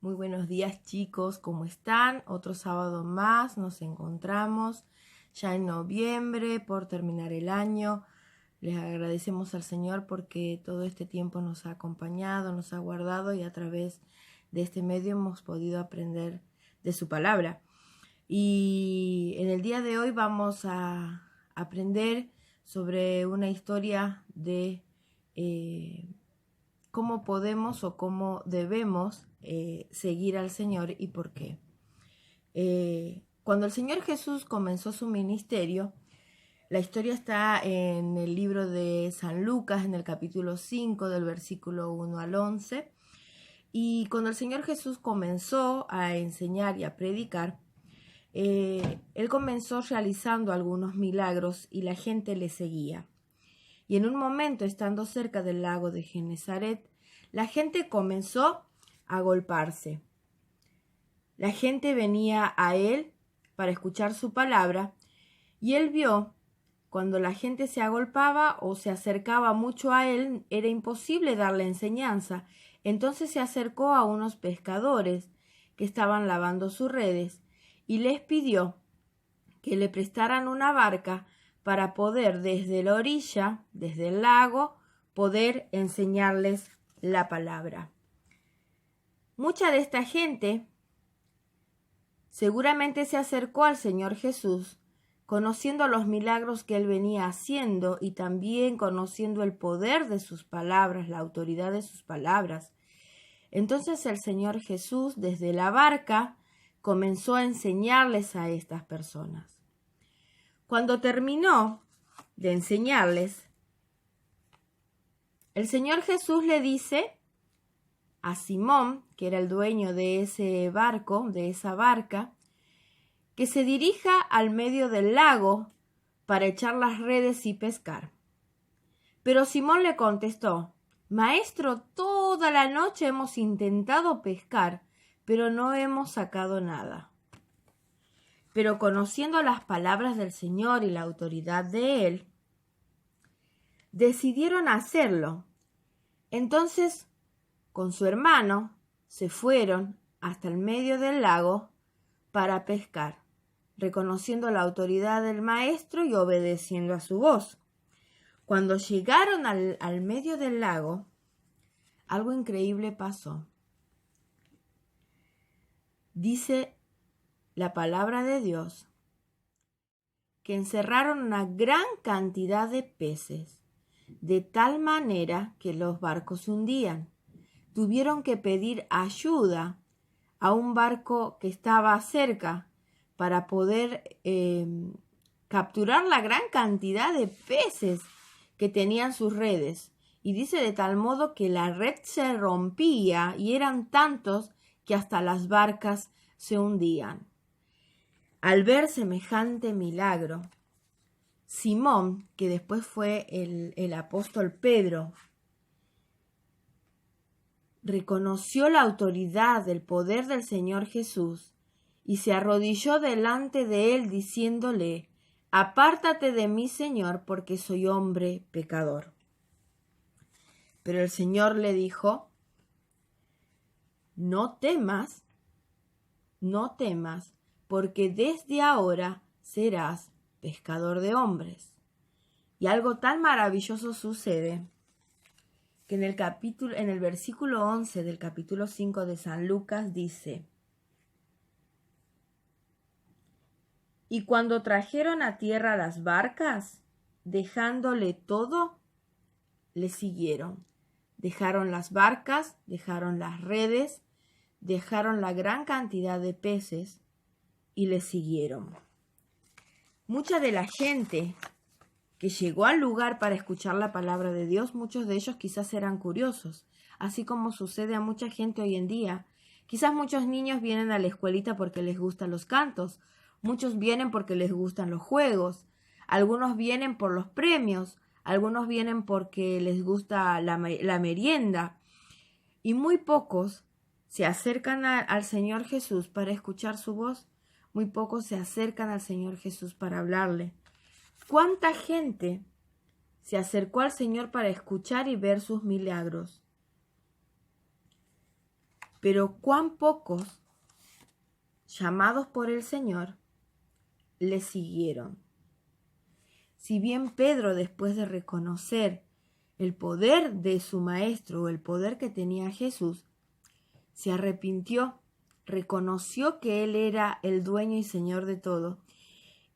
Muy buenos días, chicos, ¿cómo están? Otro sábado más nos encontramos ya en noviembre por terminar el año. Les agradecemos al Señor porque todo este tiempo nos ha acompañado, nos ha guardado y a través de este medio hemos podido aprender de su palabra. Y en el día de hoy vamos a aprender sobre una historia de cómo podemos o cómo debemos seguir al Señor y por qué. Cuando el Señor Jesús comenzó su ministerio, la historia está en el libro de San Lucas, en el capítulo 5, del versículo 1 al 11. Y cuando el Señor Jesús comenzó a enseñar y a predicar, Él comenzó realizando algunos milagros y la gente le seguía. Y en un momento, estando cerca del lago de Genesaret, la gente comenzó a agolparse. La gente venía a él para escuchar su palabra, y él vio, cuando la gente se agolpaba o se acercaba mucho a él, era imposible darle enseñanza. Entonces se acercó a unos pescadores que estaban lavando sus redes, y les pidió que le prestaran una barca para poder desde la orilla, desde el lago, poder enseñarles la palabra. Mucha de esta gente seguramente se acercó al Señor Jesús, conociendo los milagros que él venía haciendo y también conociendo el poder de sus palabras, la autoridad de sus palabras. Entonces el Señor Jesús, desde la barca, comenzó a enseñarles a estas personas. Cuando terminó de enseñarles, el Señor Jesús le dice a Simón, que era el dueño de ese barco, de esa barca, que se dirija al medio del lago para echar las redes y pescar. Pero Simón le contestó: Maestro, toda la noche hemos intentado pescar, pero no hemos sacado nada. Pero conociendo las palabras del Señor y la autoridad de él, decidieron hacerlo. Entonces, con su hermano, se fueron hasta el medio del lago para pescar, reconociendo la autoridad del maestro y obedeciendo a su voz. Cuando llegaron al medio del lago, algo increíble pasó. Dice la palabra de Dios que encerraron una gran cantidad de peces, de tal manera que los barcos se hundían. Tuvieron que pedir ayuda a un barco que estaba cerca para poder capturar la gran cantidad de peces que tenían sus redes. Y dice de tal modo que la red se rompía y eran tantos que hasta las barcas se hundían. Al ver semejante milagro, Simón, que después fue el apóstol Pedro, reconoció la autoridad del poder del Señor Jesús y se arrodilló delante de él diciéndole: Apártate de mí, Señor, porque soy hombre pecador. Pero el Señor le dijo: No temas, porque desde ahora serás pescador de hombres. Y algo tan maravilloso sucede que en el versículo 11 del capítulo 5 de San Lucas dice: Y cuando trajeron a tierra las barcas, dejándole todo, le siguieron. Dejaron las barcas, dejaron las redes, dejaron la gran cantidad de peces y le siguieron. Mucha de la gente que llegó al lugar para escuchar la palabra de Dios, muchos de ellos quizás eran curiosos, así como sucede a mucha gente hoy en día. Quizás muchos niños vienen a la escuelita porque les gustan los cantos, muchos vienen porque les gustan los juegos, algunos vienen por los premios, algunos vienen porque les gusta la merienda, y muy pocos se acercan al Señor Jesús para escuchar su voz, muy pocos se acercan al Señor Jesús para hablarle. ¿Cuánta gente se acercó al Señor para escuchar y ver sus milagros? Pero cuán pocos, llamados por el Señor, le siguieron. Si bien Pedro, después de reconocer el poder de su maestro o el poder que tenía Jesús, se arrepintió, reconoció que él era el dueño y señor de todo,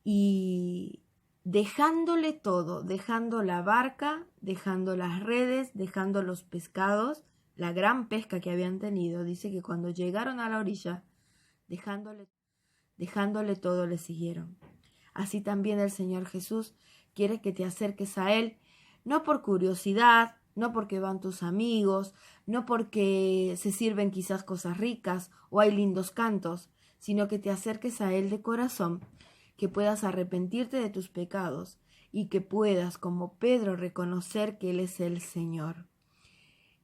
y dejándole todo, dejando la barca, dejando las redes, dejando los pescados, la gran pesca que habían tenido, dice que cuando llegaron a la orilla, dejándole todo, le siguieron. Así también el Señor Jesús quiere que te acerques a Él, no por curiosidad, no porque van tus amigos, no porque se sirven quizás cosas ricas o hay lindos cantos, sino que te acerques a Él de corazón, que puedas arrepentirte de tus pecados y que puedas, como Pedro, reconocer que Él es el Señor.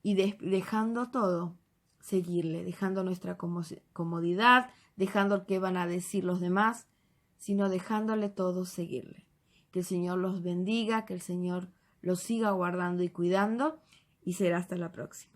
Y dejando todo, seguirle, dejando nuestra comodidad, dejando lo que van a decir los demás, sino dejándole todo, seguirle. Que el Señor los bendiga, que el Señor los siga guardando y cuidando, y será hasta la próxima.